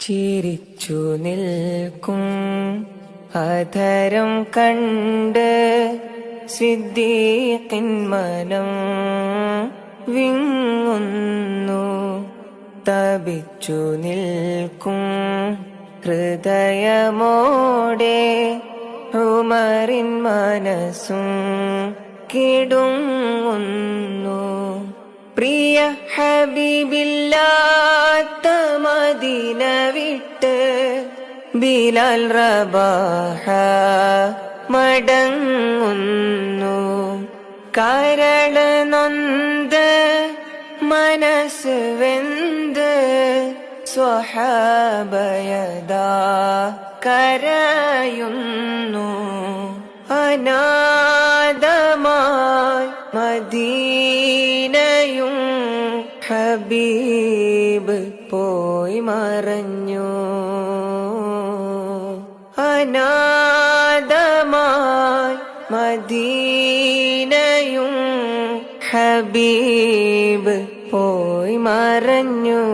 ചിരിച്ചു നിൽക്കും അധരം കണ്ട് സിദ്ദീഖിൻ മനം വിങ്ങുന്നു. തപിച്ചു നിൽക്കും ഹൃദയമോടെ ഉമറിൻ മനസ്സും കിടുങ്ങുന്നു. പ്രിയ ഹബീബില്ലാത്ത മദീന വിട്ട് ബിലാൽ റബാഹ മടങ്ങുന്നു. കരള് നൊന്ത് മനസ്സ് വെന്ത് സ്വഹാബയദാ കരയുന്നു. അനാഥമായി മദീനയും ഹബീബ് പോയി മറഞ്ഞു. അനാഥമായി മദീനയും ഹബീബ് പോയി മറഞ്ഞു.